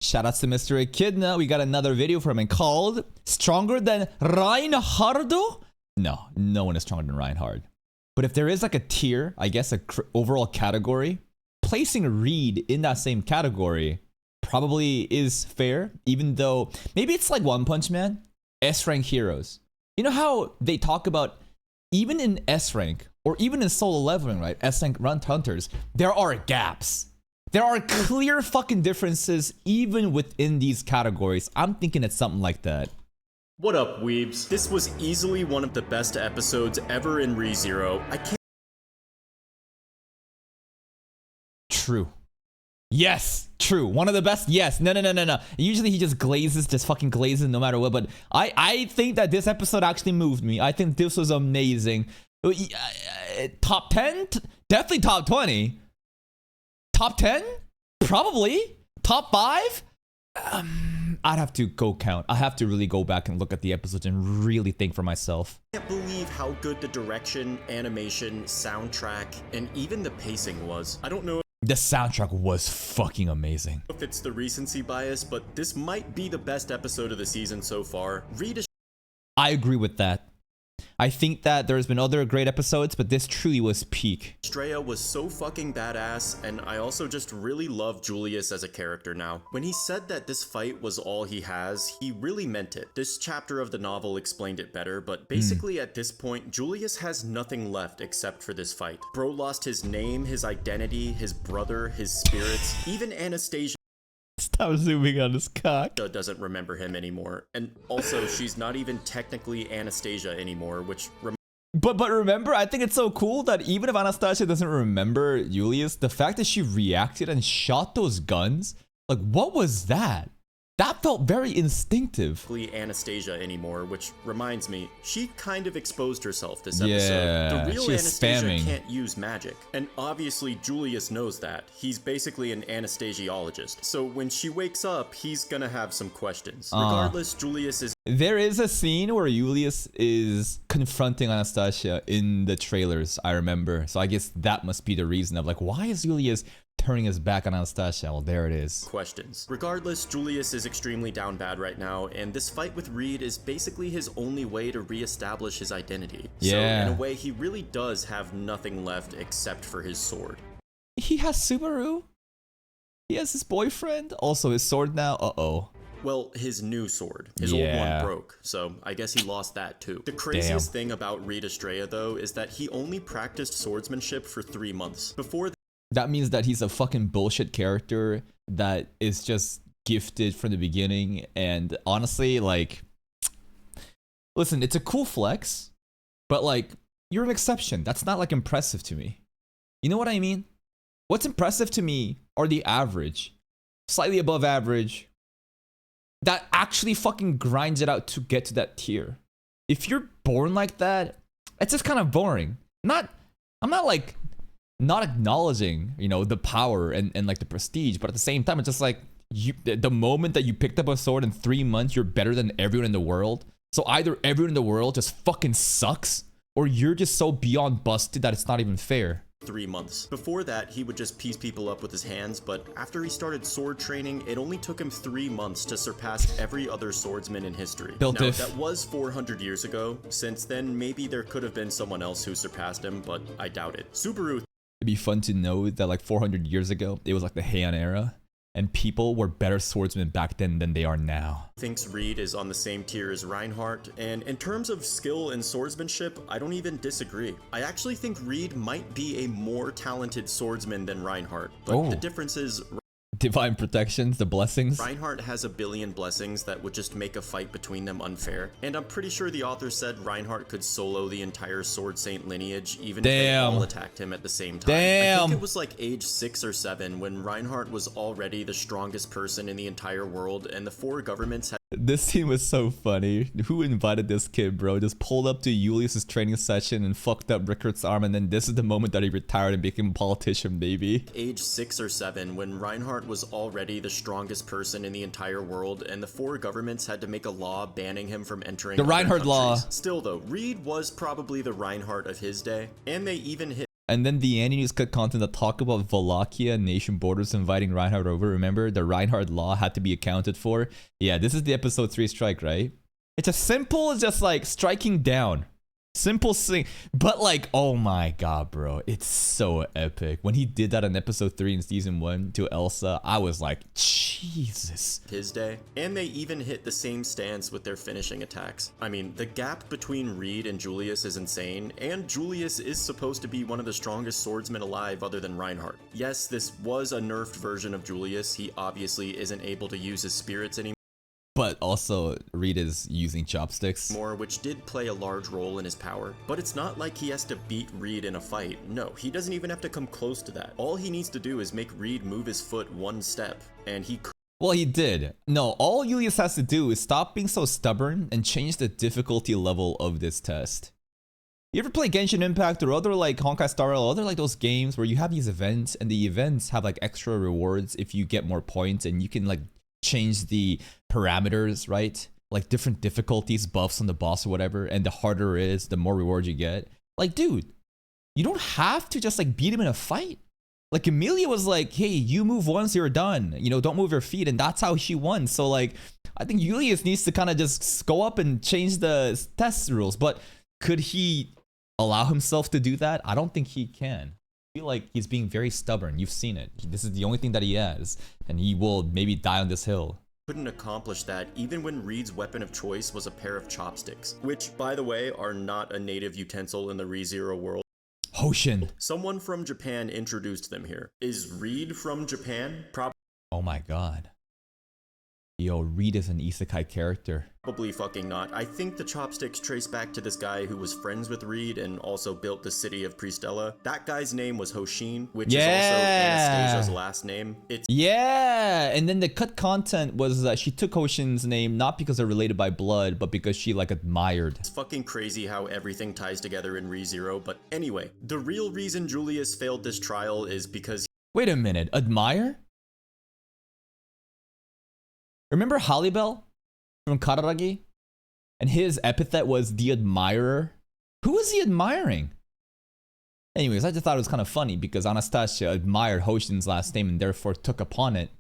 Shout out to Mr. Echidnut. We got another video from him called Stronger Than Reinhardo? No, no one is stronger than Reinhard. But if there is like a tier, I guess a overall category, placing Reed in that same category probably is fair, even though maybe it's like One Punch Man, S-rank heroes. You know how they talk about even in S-rank or even in solo leveling, right? S-rank run hunters, there are gaps. There are clear fucking differences even within these categories. I'm thinking it's something like that. What up, weebs? This was easily one of the best episodes ever in ReZero. I can't. True. Yes, true. One of the best. Yes. No. Usually he just fucking glazes no matter what. But I think that this episode actually moved me. I think this was amazing. Top 10? Definitely top 20. Top 10? Probably. Top 5? I'd have to go count. I have to really go back and look at the episodes and really think for myself. I can't believe how good the direction, animation, soundtrack, and even the pacing was. I don't know the soundtrack was fucking amazing. if it's the recency bias, but this might be the best episode of the season so far. I agree with that. I think that there's been other great episodes, but this truly was peak. Estrella was so fucking badass, and I also just really love Julius as a character now. When he said that this fight was all he has, he really meant it. This chapter of the novel explained it better, but basically at this point, Julius has nothing left except for this fight. Bro lost his name, his identity, his brother, his spirits, even Anastasia Stop zooming on his cock. Doesn't remember him anymore. And also, she's not even technically Anastasia anymore, which But remember, I think it's so cool that even if Anastasia doesn't remember Julius, the fact that she reacted and shot those guns, like, what was that? That felt very instinctive. Anastasia anymore, which reminds me, she kind of exposed herself this episode. Yeah, the real she was Anastasia spamming. can't use magic. And obviously Julius knows that. He's basically an anesthesiologist. So when she wakes up, he's gonna have some questions. Regardless, Julius is... There is a scene where Julius is confronting Anastasia in the trailers, I remember. So I guess that must be the reason of like, why is Julius turning his back on Anastasia? Well, there it is. Questions. Regardless, Julius is extremely down bad right now, and this fight with Reed is basically his only way to reestablish his identity. Yeah. So in a way, he really does have nothing left except for his sword. He has Subaru. He has his boyfriend. Also his sword now. Uh-oh. Well, his new sword. His old one broke, so I guess he lost that too. The craziest thing about Reed Estrella, though, is that he only practiced swordsmanship for 3 months. Before that means that he's a fucking bullshit character that is just gifted from the beginning. And honestly, like, listen, it's a cool flex, but like, you're an exception. That's not like impressive to me. You know what I mean? What's impressive to me are the average, slightly above average, that actually fucking grinds it out to get to that tier. If you're born like that, it's just kind of boring. I'm not like not acknowledging, you know, the power and like the prestige, but at the same time, it's just like the moment that you picked up a sword in 3 months, you're better than everyone in the world. So either everyone in the world just fucking sucks, or you're just so beyond busted that it's not even fair. 3 months. Before that, he would just piece people up with his hands, but after he started sword training, it only took him 3 months to surpass every other swordsman in history. Now, that was 400 years ago. Since then, maybe there could have been someone else who surpassed him, but I doubt it. Subaru... It'd be fun to know that like 400 years ago, it was like the Heian era, and people were better swordsmen back then than they are now. Thinks Reed is on the same tier as Reinhardt, and in terms of skill and swordsmanship, I don't even disagree. I actually think Reed might be a more talented swordsman than Reinhardt, but the difference is... Divine protections, the blessings. Reinhardt has a billion blessings that would just make a fight between them unfair, and I'm pretty sure the author said Reinhardt could solo the entire Sword Saint lineage even if they all attacked him at the same time. I think it was like age 6 or 7 when Reinhardt was already the strongest person in the entire world, and the 4 governments had... This scene was so funny. Who invited this kid, bro? Just pulled up to Julius's training session and fucked up Rickard's arm, and then this is the moment that he retired and became a politician, baby. Age 6 or 7 when Reinhardt was already the strongest person in the entire world, and the 4 governments had to make a law banning him from entering the Reinhardt law. Still though, Reed was probably the Reinhardt of his day, and they even hit And then the anti-news cut content that talk about Wallachia nation borders inviting Reinhard over. Remember, the Reinhard law had to be accounted for. Yeah, this is the episode 3 strike, right? It's as simple as just like striking down. Simple thing. But like, oh my god, bro. It's so epic. When he did that in episode 3 in season 1 to Elsa, I was like, Jesus. His day. And they even hit the same stance with their finishing attacks. I mean, the gap between Reed and Julius is insane, and Julius is supposed to be one of the strongest swordsmen alive other than Reinhardt. Yes, this was a nerfed version of Julius. He obviously isn't able to use his spirits anymore. But also, Reed is using chopsticks. Which did play a large role in his power. But it's not like he has to beat Reed in a fight. No, he doesn't even have to come close to that. All he needs to do is make Reed move his foot one step, and he could. Well, he did. No, all Julius has to do is stop being so stubborn and change the difficulty level of this test. You ever play Genshin Impact or other like Honkai Star Rail, other like those games where you have these events and the events have like extra rewards if you get more points and you can like change the parameters, right? Like different difficulties, buffs on the boss or whatever, and the harder it is, the more reward you get. Like, dude, you don't have to just like beat him in a fight. Like Emilia was like, hey, you move once, you're done. You know, don't move your feet, and that's how she won. So like, I think Julius needs to kind of just go up and change the test rules. But could he allow himself to do that? I don't think he can. I feel like he's being very stubborn. You've seen it. This is the only thing that he has, and he will maybe die on this hill. Couldn't accomplish that even when Reed's weapon of choice was a pair of chopsticks, which, by the way, are not a native utensil in the ReZero world. Hoshin. Someone from Japan introduced them here. Is Reed from Japan? Oh my god. Yo, Reed is an isekai character. Probably fucking not. I think the chopsticks trace back to this guy who was friends with Reed and also built the city of Priestella. That guy's name was Hoshin, which is also Anastasia's last name. Yeah, and then the cut content was that she took Hoshin's name not because they're related by blood, but because she like admired. It's fucking crazy how everything ties together in ReZero, but anyway, the real reason Julius failed this trial is because— Wait a minute, admire? Remember Halibel from Kararagi? And his epithet was the admirer? Who was he admiring? Anyways, I just thought it was kind of funny because Anastasia admired Hoshin's last name and therefore took upon it.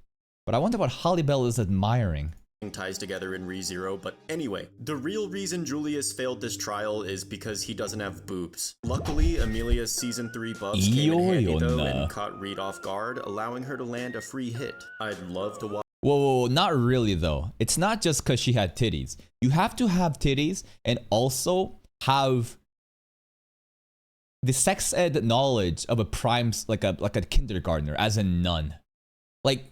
But I wonder what Halibel is admiring. Ties together in ReZero, but anyway, the real reason Julius failed this trial is because he doesn't have boobs. Luckily, Emilia's season 3 buffs came in handy though and caught Reed off guard, allowing her to land a free hit. I'd love to watch— Whoa, not really though. It's not just because she had titties. You have to have titties and also have the sex ed knowledge of a prime, like a kindergartner, as a nun. Like,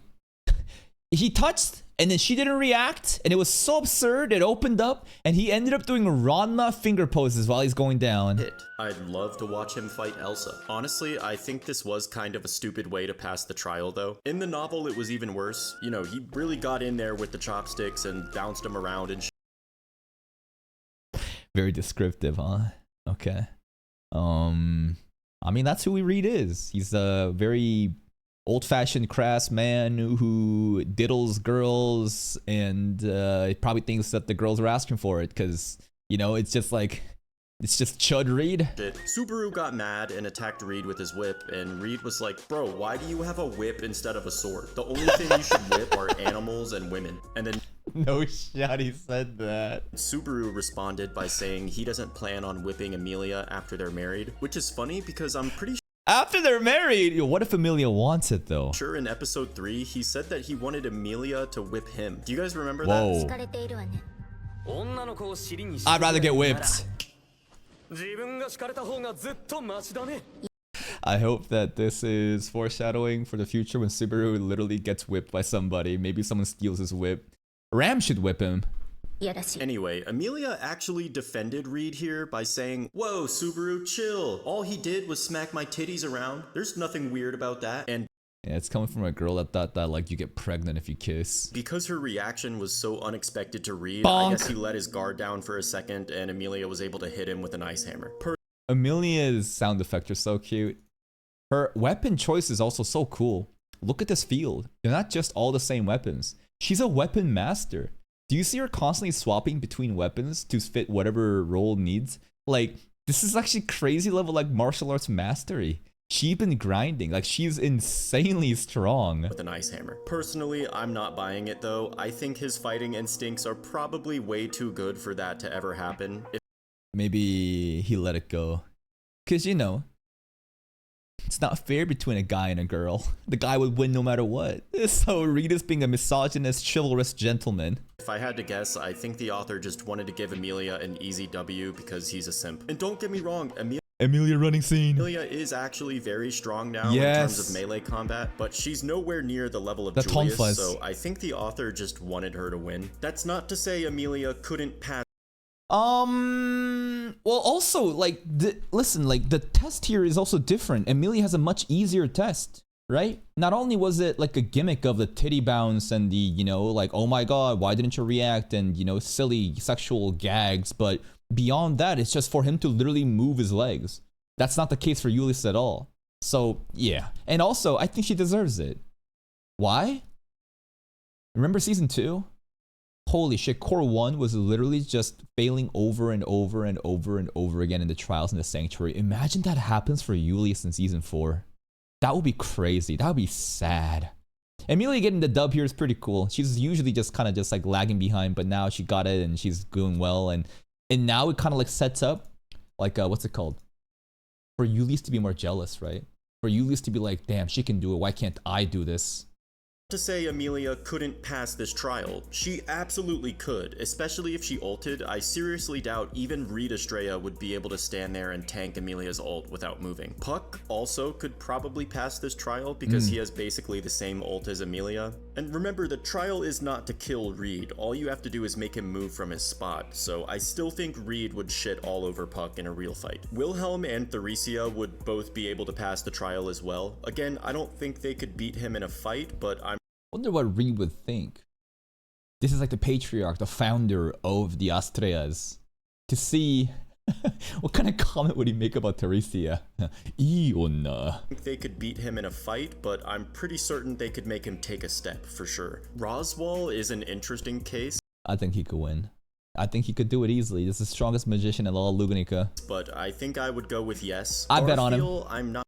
he touched and then she didn't react and it was so absurd, it opened up and he ended up doing Ranma finger poses while he's going down. I'd love to watch him fight Elsa. Honestly, I think this was kind of a stupid way to pass the trial though. In the novel, it was even worse. You know, he really got in there with the chopsticks and bounced them around and Very descriptive, huh? Okay. I mean, that's who Reed is. He's a very old-fashioned crass man who diddles girls and he probably thinks that the girls are asking for it because, you know, it's just like, it's just Chud Reed. Subaru got mad and attacked Reed with his whip, and Reed was like, bro, why do you have a whip instead of a sword? The only thing you should whip are animals and women. And then no shot he said that. Subaru responded by saying he doesn't plan on whipping Emilia after they're married, which is funny because I'm pretty after they're married? What if Emilia wants it though? Sure, in episode 3, he said that he wanted Emilia to whip him. Do you guys remember that? I'd rather get whipped. I hope that this is foreshadowing for the future when Subaru literally gets whipped by somebody. Maybe someone steals his whip. Ram should whip him. Anyway, Emilia actually defended Reed here by saying, whoa, Subaru, chill. All he did was smack my titties around. There's nothing weird about that. And yeah, it's coming from a girl that thought that like you get pregnant if you kiss. Because her reaction was so unexpected to Reed, Bonk. I guess he let his guard down for a second and Emilia was able to hit him with an ice hammer. Emilia's sound effects are so cute. Her weapon choice is also so cool. Look at this field. They're not just all the same weapons. She's a weapon master. Do you see her constantly swapping between weapons to fit whatever role needs? Like, This is actually crazy level like martial arts mastery. She's been grinding, like she's insanely strong. With an ice hammer. Personally, I'm not buying it though. I think his fighting instincts are probably way too good for that to ever happen. Maybe he let it go. Cause you know, it's not fair between a guy and a girl. The guy would win no matter what. So Reed is being a misogynist, chivalrous gentleman. If I had to guess, I think the author just wanted to give Emilia an easy W because he's a simp. And don't get me wrong, Emilia running scene. Emilia is actually very strong now in terms of melee combat, but she's nowhere near the level of Julius, so I think the author just wanted her to win. That's not to say Emilia couldn't pass. Well, also, like, listen, like, the test here is also different. Emilia has a much easier test, right? Not only was it, like, a gimmick of the titty bounce and the, you know, like, oh my god, why didn't you react, and, you know, silly sexual gags, but beyond that, it's just for him to literally move his legs. That's not the case for Julius at all. So, yeah. And also, I think she deserves it. Why? Remember season 2? Holy shit, Core 1 was literally just failing over and over and over and over again in the trials in the Sanctuary. Imagine that happens for Julius in season 4. That would be crazy. That would be sad. Emilia getting the dub here is pretty cool. She's usually just kind of just like lagging behind, but now she got it and she's doing well. And now it kind of like sets up, like, what's it called? For Julius to be more jealous, right? For Julius to be like, damn, she can do it. Why can't I do this? To say Emilia couldn't pass this trial. She absolutely could, especially if she ulted. I seriously doubt even Reed Estrella would be able to stand there and tank Emilia's ult without moving. Puck also could probably pass this trial because he has basically the same ult as Emilia. And remember, the trial is not to kill Reed. All you have to do is make him move from his spot, so I still think Reed would shit all over Puck in a real fight. Wilhelm and Theresia would both be able to pass the trial as well. Again, I don't think they could beat him in a fight, but I wonder what Reed would think. This is like the patriarch, the founder of the Astreas. To see what kind of comment would he make about Theresia? I think they could beat him in a fight, but I'm pretty certain they could make him take a step for sure. Roswell is an interesting case. I think he could win. I think he could do it easily. This is the strongest magician in all Luganica. But I think I would go with yes. I bet on him. I'm not.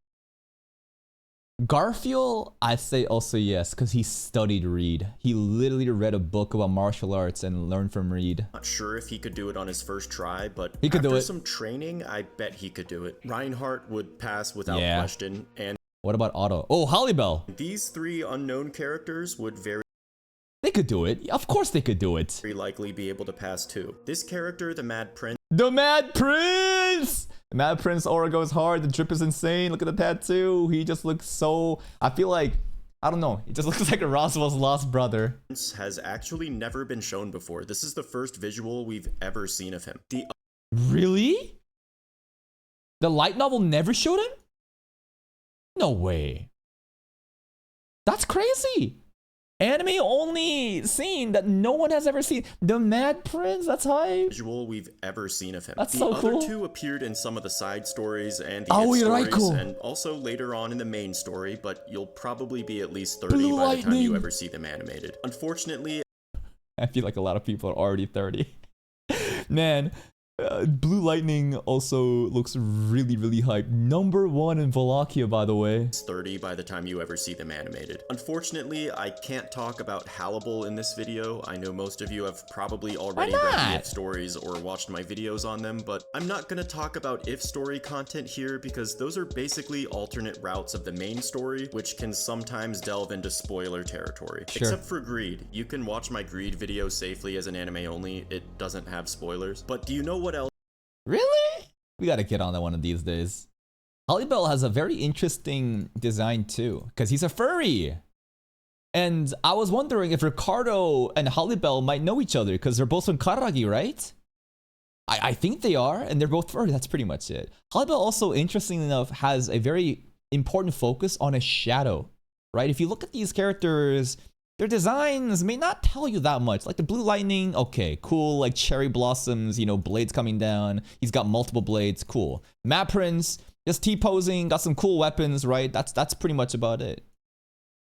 Garfield, I'd say also yes, because he studied Reed. He literally read a book about martial arts and learned from Reed. Not sure if he could do it on his first try, but he could do it. After some training, I bet he could do it. Reinhard would pass without question. And what about Otto? Oh, Hollybell. These 3 unknown characters would they could do it. Of course they could do it. Very likely be able to pass too. This character, the Mad Prince. The Mad Prince! The Mad Prince aura goes hard. The drip is insane. Look at the tattoo. He just looks so... I feel like... I don't know. He just looks like a Roswell's lost brother. Has actually never been shown before. This is the first visual we've ever seen of him. Really? The light novel never showed him? No way. That's crazy. Anime only scene that no one has ever seen. The Mad Prince, that's hype. Visual we've ever seen of him. That's so cool. The other 2 appeared in some of the side stories and the stories, and also later on in the main story, but you'll probably be at least 30 by the time you ever see them animated. Unfortunately, I feel like a lot of people are already 30. Man, Blue Lightning also looks really, really hype. Number 1 in Wallachia, by the way. It's 30 by the time you ever see them animated. Unfortunately, I can't talk about Hannibal in this video. I know most of you have probably already read the If stories or watched my videos on them, but I'm not going to talk about If story content here because those are basically alternate routes of the main story, which can sometimes delve into spoiler territory. Sure. Except for Greed. You can watch my Greed video safely as an anime only. It doesn't have spoilers. But do you know what else? Really? We gotta get on that one of these days. Hollybell has a very interesting design too, because he's a furry. And I was wondering if Ricardo and Hollybell might know each other, because they're both from Karagi, right? I think they are, and they're both furry. That's pretty much it. Hollybell also, interestingly enough, has a very important focus on a shadow, right? If you look at these characters, their designs may not tell you that much. Like the Blue Lightning, okay, cool, like cherry blossoms, you know, blades coming down. He's got multiple blades, cool. Mad Prince, just T-posing, got some cool weapons, right? That's pretty much about it.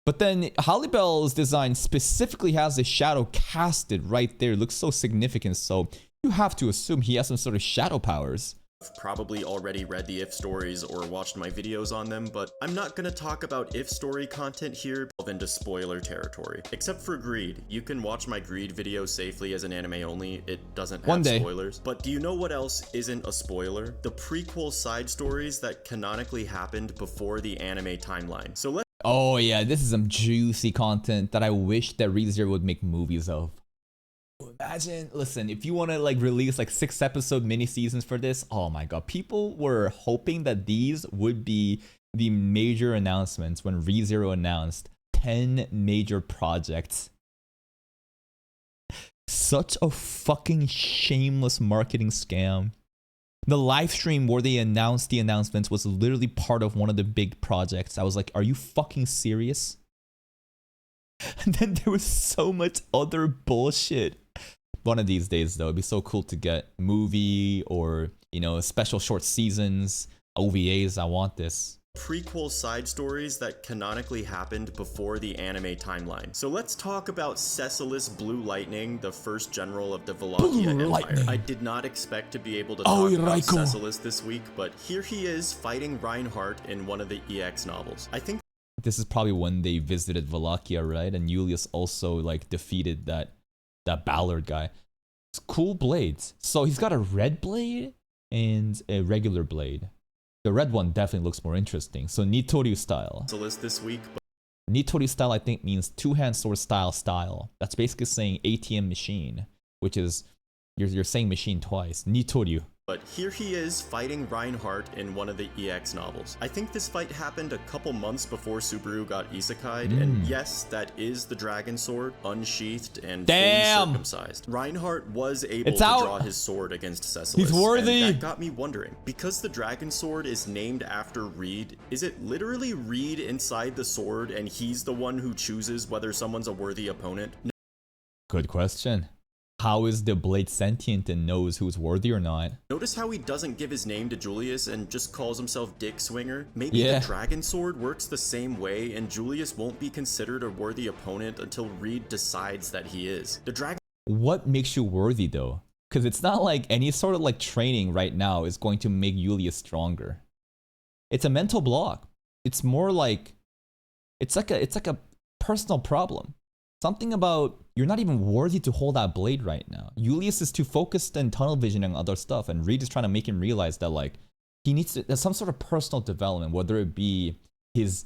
But then Hollybell's design specifically has a shadow casted right there. It looks so significant, so you have to assume he has some sort of shadow powers. probably already read the If stories or watched my videos on them, but I'm not gonna talk about If story content here, delve into spoiler territory. Except for Greed. You can watch my Greed video safely as an anime only, it doesn't have spoilers. But do you know what else isn't a spoiler? The prequel side stories that canonically happened before the anime timeline. So let's— Oh yeah, this is some juicy content that I wish that ReZero would make movies of. Imagine, listen, if you want to like release like 6-episode mini seasons for this, oh my god, people were hoping that these would be the major announcements when ReZero announced 10 major projects. Such a fucking shameless marketing scam. The live stream where they announced the announcements was literally part of one of the big projects. I was like, are you fucking serious? And then there was so much other bullshit. One of these days, though, it'd be so cool to get movie or, you know, special short seasons, OVAs. I want this. Prequel side stories that canonically happened before the anime timeline. So let's talk about Cecilus Blue Lightning, the first general of the Wallachia Empire. I did not expect to be able to talk about Cecilus this week, but here he is fighting Reinhard in one of the EX novels. I think this is probably when they visited Wallachia, right? And Julius also like defeated that Ballard guy. It's cool blades. So he's got a red blade and a regular blade. The red one definitely looks more interesting. So Nitoryu style. This week, Nitoryu style I think means two-hand sword style. That's basically saying ATM machine, which is you're saying machine twice. Nitoryu. But here he is fighting Reinhardt in one of the EX novels. I think this fight happened a couple months before Subaru got isekai'd, and yes, that is the dragon sword, unsheathed and fully circumcised. Reinhardt was able to draw his sword against Cecilus. He's worthy! And that got me wondering, because the dragon sword is named after Reed, is it literally Reed inside the sword and he's the one who chooses whether someone's a worthy opponent? Good question. How is the blade sentient and knows who's worthy or not? Notice how he doesn't give his name to Julius and just calls himself Dick Swinger? Maybe the dragon sword works the same way and Julius won't be considered a worthy opponent until Reed decides that he is. The dragon— What makes you worthy though? Because it's not like any sort of like training right now is going to make Julius stronger. It's a mental block. It's more like it's like a personal problem. Something about you're not even worthy to hold that blade right now. Julius is too focused and tunnel visioning on other stuff, and Reed is trying to make him realize that like he needs to, there's some sort of personal development, whether it be his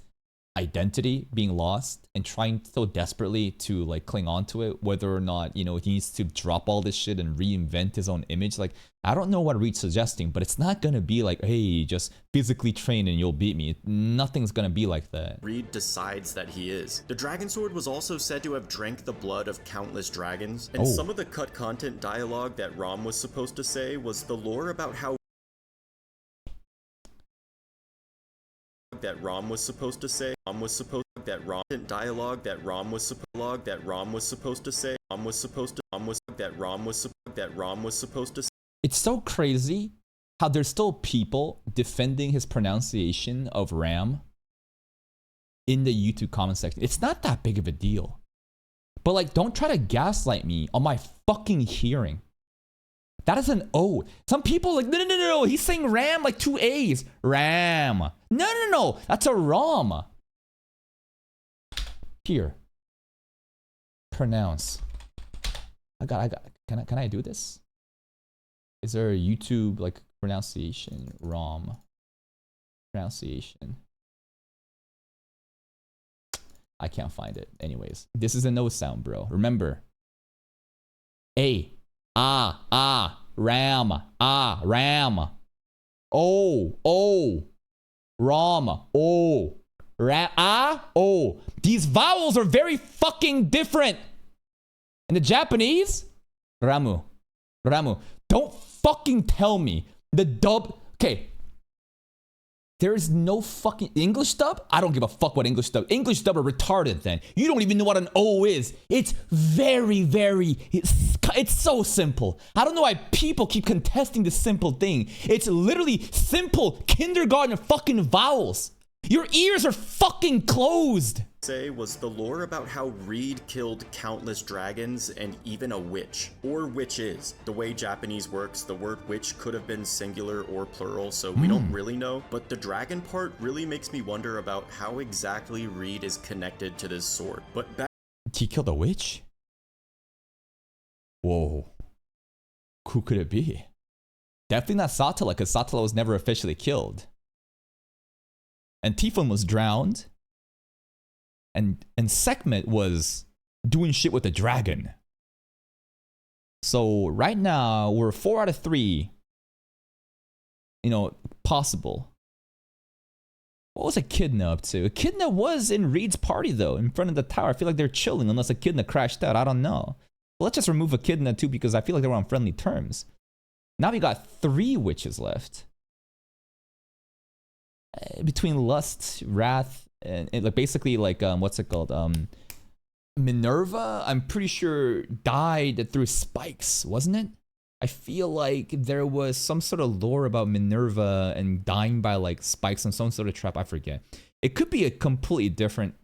identity being lost and trying so desperately to like cling on to it, whether or not, you know, he needs to drop all this shit and reinvent his own image. Like, I don't know what Reed's suggesting, but it's not gonna be like, hey, just physically train and you'll beat me. Nothing's gonna be like that. Reed decides that he is. The dragon sword was also said to have drank the blood of countless dragons, and some of the cut content dialogue that Rom was supposed to say was the lore about how that Rom was supposed to say. Dialogue that Rom was supposed to say. It's so crazy how there's still people defending his pronunciation of Ram in the YouTube comment section. It's not that big of a deal. But like, don't try to gaslight me on my fucking hearing. That is an O. Some people are like, no, he's saying Ram like 2 A's. Ram. No, that's a ROM. Here. Pronounce. Can I do this? Is there a YouTube like pronunciation? ROM. Pronunciation. I can't find it. Anyways, this is a no sound, bro. Remember. A. Ram. Ram. Rom. These vowels are very fucking different. In the Japanese, Ramu. Don't fucking tell me the dub. Okay. There is no fucking English dub? I don't give a fuck what English dub. English dub are retarded then. You don't even know what an O is. It's it's so simple. I don't know why people keep contesting this simple thing. It's literally simple kindergarten fucking vowels. Your ears are fucking closed! Say was the lore about how Reed killed countless dragons and even a witch, or witches. The way Japanese works, the word witch could have been singular or plural, so we don't really know, but the dragon part really makes me wonder about how exactly Reed is connected to this sword. But back— He killed a witch? Whoa. Who could it be? Definitely not Satala, because Satala was never officially killed. And Tifon was drowned. And Sekhmet was doing shit with the dragon. So right now, we're 4 out of 3. You know, possible. What was Echidna up to? Echidna was in Reed's party, though, in front of the tower. I feel like they're chilling, unless Echidna crashed out. I don't know. But let's just remove Echidna, too, because I feel like they were on friendly terms. Now we got 3 witches left. Between Lust, Wrath, and like basically like what's it called? Minerva, I'm pretty sure died through spikes, wasn't it? I feel like there was some sort of lore about Minerva and dying by like spikes and some sort of trap. I forget. It could be a completely different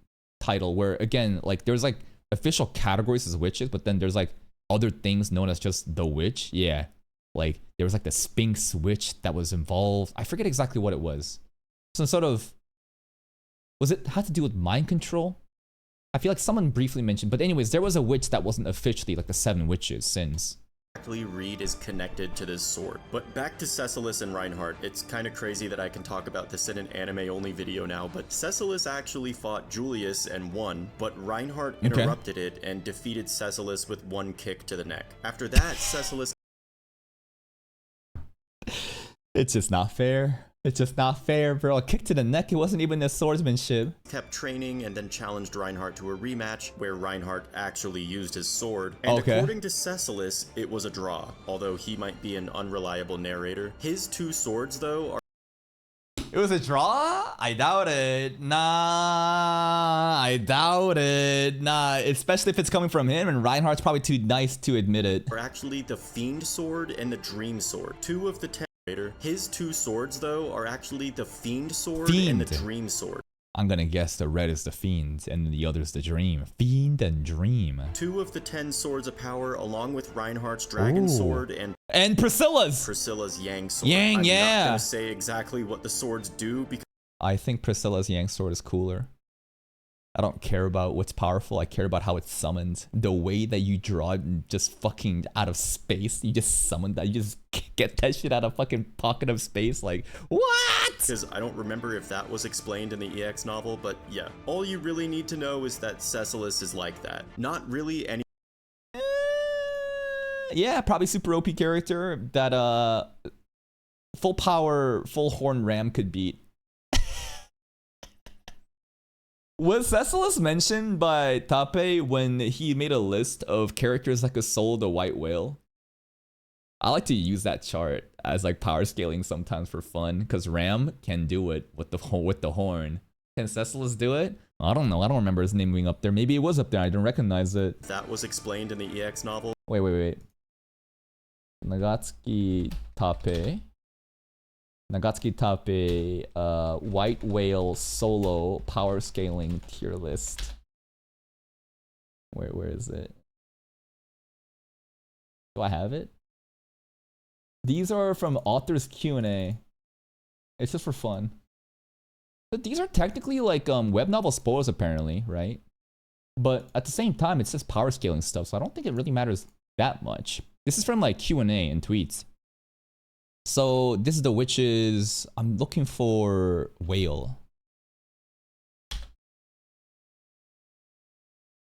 title where again, like there's like official categories as witches, but then there's like other things known as just the witch. Yeah. Like there was like the Sphinx witch that was involved. I forget exactly what it was. Some sort of, was it had to do with mind control? I feel like someone briefly mentioned, but anyways, there was a witch that wasn't officially like the 7 witches since. Exactly Reed is connected to this sword. But back to Cecilus and Reinhard. It's kind of crazy that I can talk about this in an anime-only video now, but Cecilus actually fought Julius and won, but Reinhard interrupted it and defeated Cecilus with 1 kick to the neck. After that, Cecilus... It's just not fair. It's just not fair, bro. A kick to the neck, it wasn't even a swordsmanship. Kept training and then challenged Reinhard to a rematch where Reinhard actually used his sword. And according to Cecilus, it was a draw, although he might be an unreliable narrator. His 2 swords, though, are... It was a draw? I doubt it. Nah, I doubt it. Nah, especially if it's coming from him, and Reinhardt's probably too nice to admit it. Are actually the Fiend Sword and the Dream Sword. 2 of the 10... His 2 swords, though, are actually the Fiend Sword and the Dream Sword. I'm gonna guess the red is the Fiend, and the other is the Dream. Fiend and Dream. 2 of the 10 swords of power, along with Reinhardt's Dragon Sword and Priscilla's Yang Sword. Yang, I'm yeah. not gonna say exactly what the swords do because I think Priscilla's Yang Sword is cooler. I don't care about what's powerful. I care about how it's summoned. The way that you draw it just fucking out of space. You just summon that. You just get that shit out of fucking pocket of space. Like, what? Because I don't remember if that was explained in the EX novel, but yeah. All you really need to know is that Cecilus is like that. Not really any... Yeah, probably super OP character that full power, full horn ram could beat. Was Cecilus mentioned by Tape when he made a list of characters that could soul the white whale? I like to use that chart as like power scaling sometimes for fun, because Ram can do it with the horn. Can Cecilus do it? I don't know. I don't remember his name being up there. Maybe it was up there. I didn't recognize it. That was explained in the EX novel. Wait. Nagatsuki Tape. White Whale solo power scaling tier list. Where is it? Do I have it? These are from author's Q&A. It's just for fun. But these are technically like web novel spoilers apparently, right? But at the same time, it's just power scaling stuff, so I don't think it really matters that much. This is from like Q&A and tweets. So this is the witches. I'm looking for whale.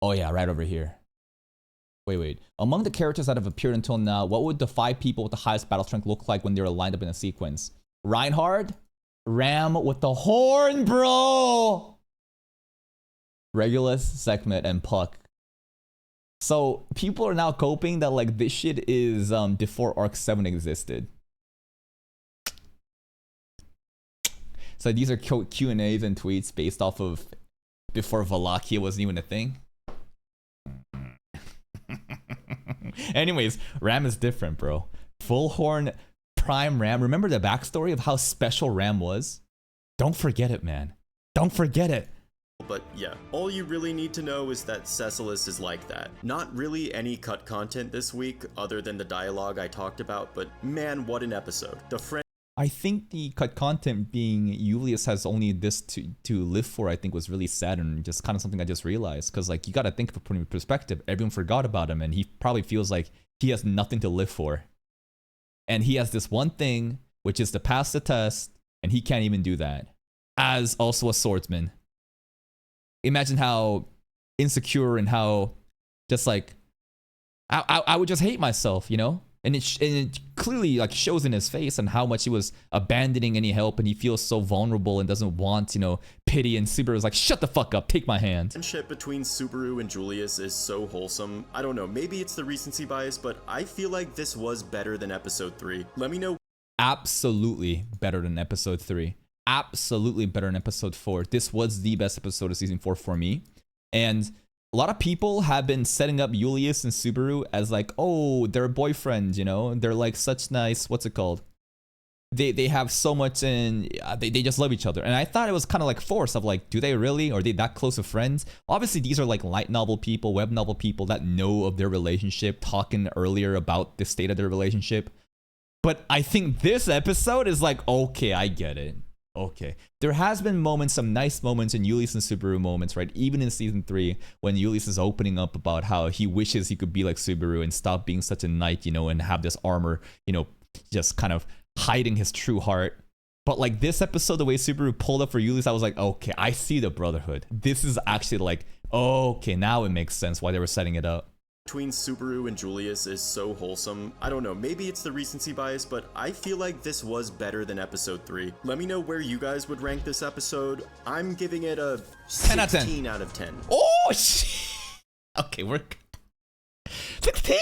Oh yeah, right over here. Wait. Among the characters that have appeared until now, what would the 5 people with the highest battle strength look like when they were lined up in a sequence? Reinhard, Ram with the horn, bro. Regulus, Sekhmet, and Puck. So people are now coping that like this shit is before Arc 7 existed. So these are Q&As and tweets based off of before Valakia wasn't even a thing. Anyways, Ram is different, bro. Full horn prime Ram. Remember the backstory of how special Ram was? Don't forget it, man. Don't forget it. But yeah, all you really need to know is that Cecilus is like that. Not really any cut content this week other than the dialogue I talked about, but man, what an episode. The friend I think the cut content being Julius has only this to live for, I think was really sad and just kind of something I just realized. Because like you got to think from a perspective, everyone forgot about him and he probably feels like he has nothing to live for. And he has this one thing, which is to pass the test, and he can't even do that. As also a swordsman. Imagine how insecure and how just like I would just hate myself, you know? And it clearly like shows in his face and how much he was abandoning any help, and he feels so vulnerable and doesn't want, you know, pity. And Subaru's like, shut the fuck up, take my hand. Friendship between Subaru and Julius is so wholesome. I don't know, maybe it's the recency bias, but I feel like this was better than episode 3. Let me know. Absolutely better than episode 3. Absolutely better than episode 4. This was the best episode of season 4 for me. And a lot of people have been setting up Julius and Subaru as like, oh, they're boyfriends, you know? They're like such nice, what's it called? They have so much and they just love each other. And I thought it was kind of like forced of like, do they really? Are they that close of friends? Obviously, these are like light novel people, web novel people that know of their relationship, talking earlier about the state of their relationship. But I think this episode is like, okay, I get it. Okay. There has been moments, some nice moments in Julius and Subaru moments, right? Even in season 3, when Julius is opening up about how he wishes he could be like Subaru and stop being such a knight, you know, and have this armor, you know, just kind of hiding his true heart. But like this episode, the way Subaru pulled up for Julius, I was like, okay, I see the brotherhood. This is actually like, okay, now it makes sense why they were setting it up. Between Subaru and Julius is so wholesome. I don't know, maybe it's the recency bias, but I feel like this was better than episode 3. Let me know where you guys would rank this episode. I'm giving it a 16 out of 10. Oh, shit. Okay, we're 16.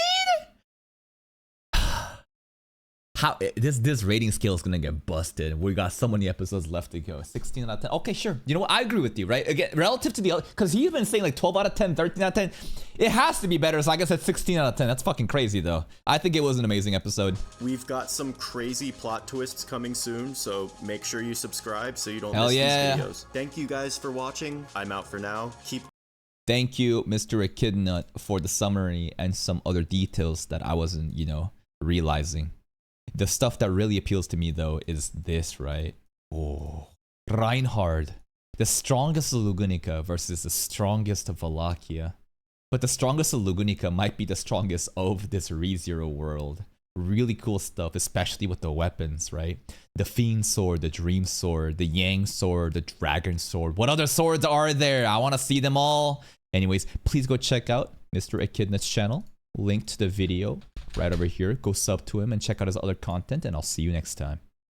How this rating scale is gonna get busted. We got so many episodes left to go. 16 out of 10. Okay, sure. You know what? I agree with you, right? Again, relative to the other, because he's been saying like 12 out of 10, 13 out of 10. It has to be better. So I guess it's 16 out of 10. That's fucking crazy, though. I think it was an amazing episode. We've got some crazy plot twists coming soon, so make sure you subscribe so you don't miss these videos. Thank you guys for watching. I'm out for now. Thank you, Mr. Echidnut, for the summary and some other details that I wasn't, you know, realizing. The stuff that really appeals to me, though, is this, right? Oh, Reinhard, the strongest of Lugunica versus the strongest of Wallachia. But the strongest of Lugunica might be the strongest of this ReZero world. Really cool stuff, especially with the weapons, right? The Fiend Sword, the Dream Sword, the Yang Sword, the Dragon Sword. What other swords are there? I want to see them all. Anyways, please go check out Mr. Echidnut's channel. Link to the video right over here. Go sub to him and check out his other content, and I'll see you next time.